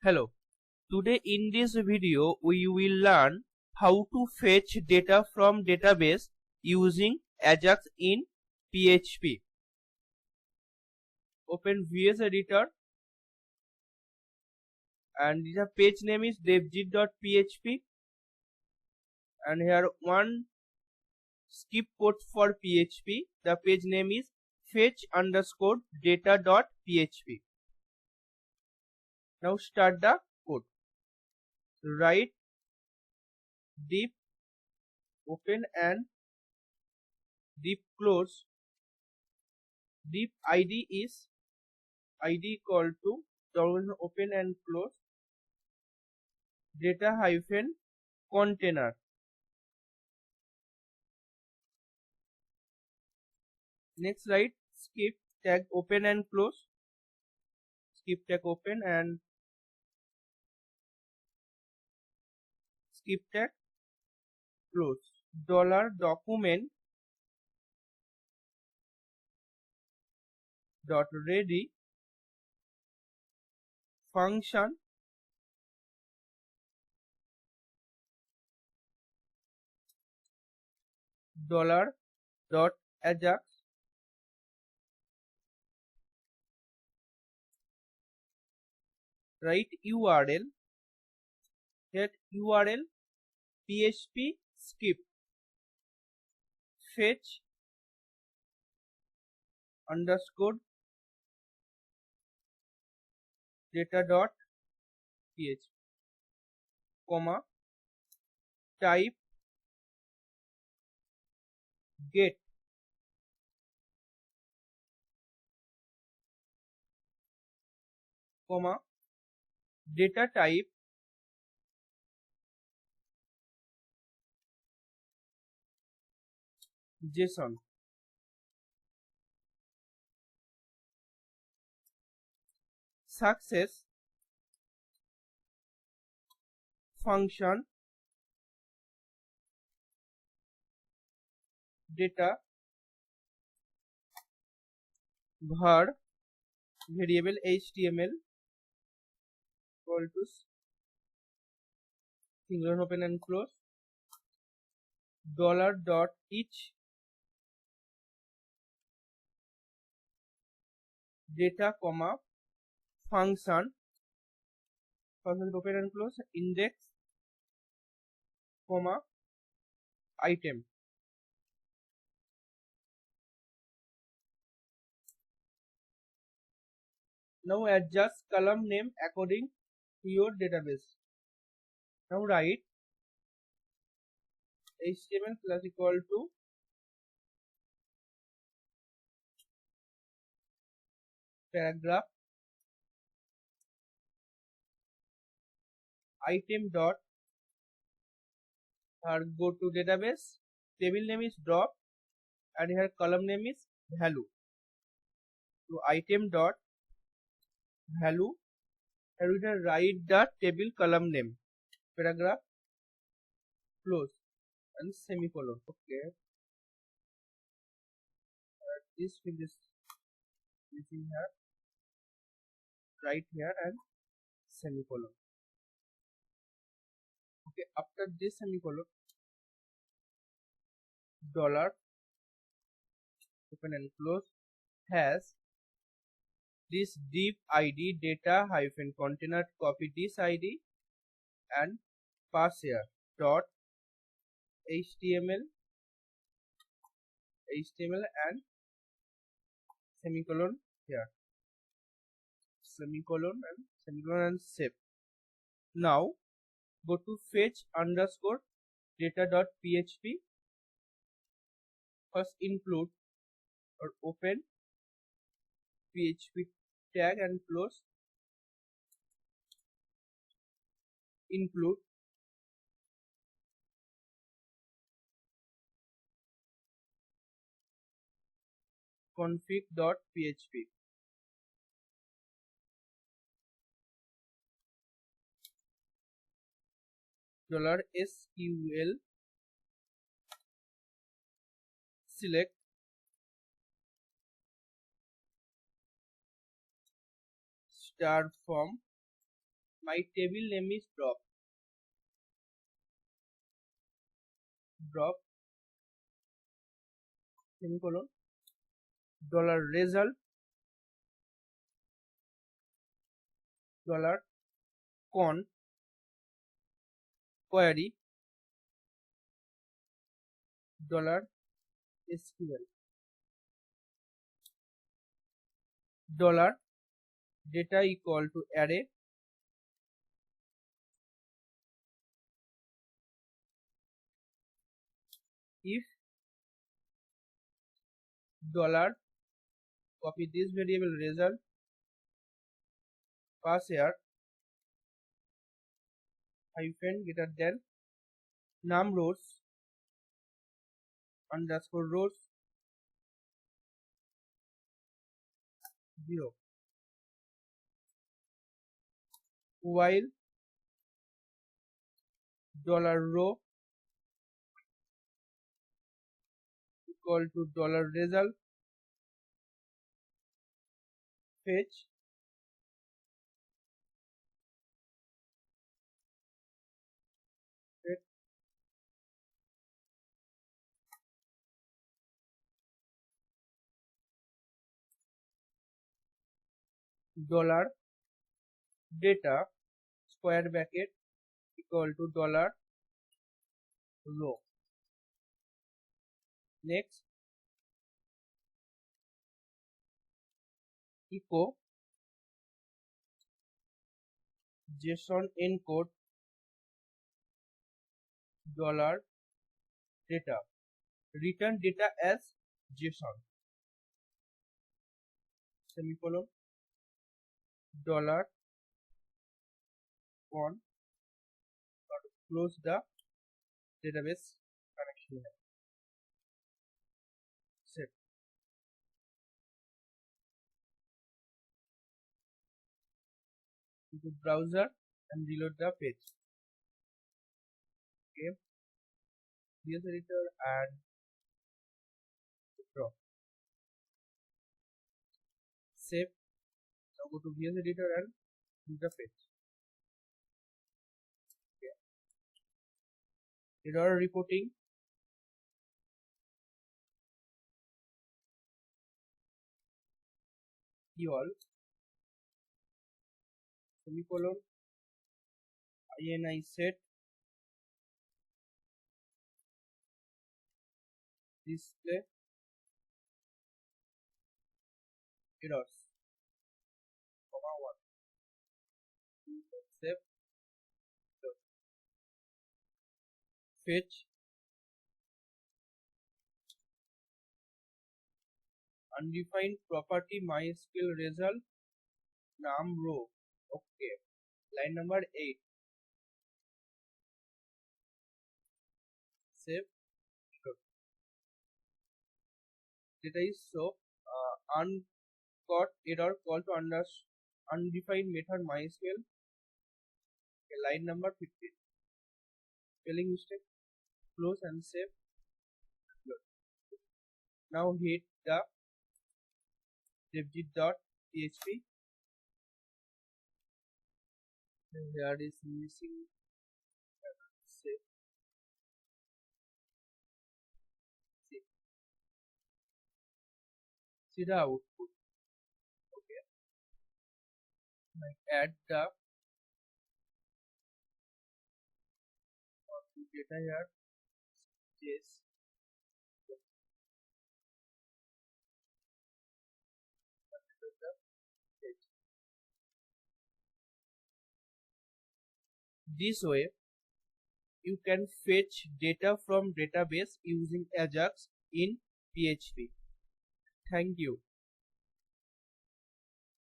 Hello, today in this video we will learn how to fetch data from database using AJAX in PHP. Open VS Editor and the page name is devjit.php and here one skip code for PHP. The page name is fetch underscore data.php. Now start the code. Write div open and div close. Div id is id equal to open and close data hyphen container. Next write skip tag open and close. Skip tag open and skip tag close. $document dot ready function dot ajax write URL. Here URL PHP skip fetch underscore data.php comma type get comma data type JSON. Success function data var variable HTML equal to single open and close $.each data comma function open and close index comma item. Now adjust column name according to your database. Now write HTML plus equal to paragraph item dot go to database, table name is drop and here column name is value. So item dot value, here we can write the table column name, paragraph close and semicolon. Okay, this field is missing here, right here and semicolon. Okay, after this semicolon dollar open and close has this div id data hyphen container, copy this id and pass here dot html and semicolon here, semicolon and save. Now go to fetch underscore data.php. First include or open PHP tag and close, include config.php $SQL select star from my table name is drop semicolon $result $con query $SQL $data equal to array if copy this variable result pass here hyphen greater than num rows underscore rows 0 while $row equal to $result fetch $data square bracket equal to $row. Next, echo JSON encode $data. Return data as JSON. Semicolon $1 close the database connection. Set. Into browser and reload the page. Okay. VS Editor and draw. Save. Now go to VS Editor and do the page. Okay. Error reporting. All semicolon ini set display errors comma 1 save fetch undefined property MySQL result num row. Okay, line number 8. Save. Good. Data is so uncaught error call to undefined method MySQL. Okay, line number 15. Spelling mistake. Close and save. Good. Now hit the devjit.php. Here is missing. Save. See the output. Okay. Like add the data here. Yes. This way, you can fetch data from database using AJAX in PHP. Thank you.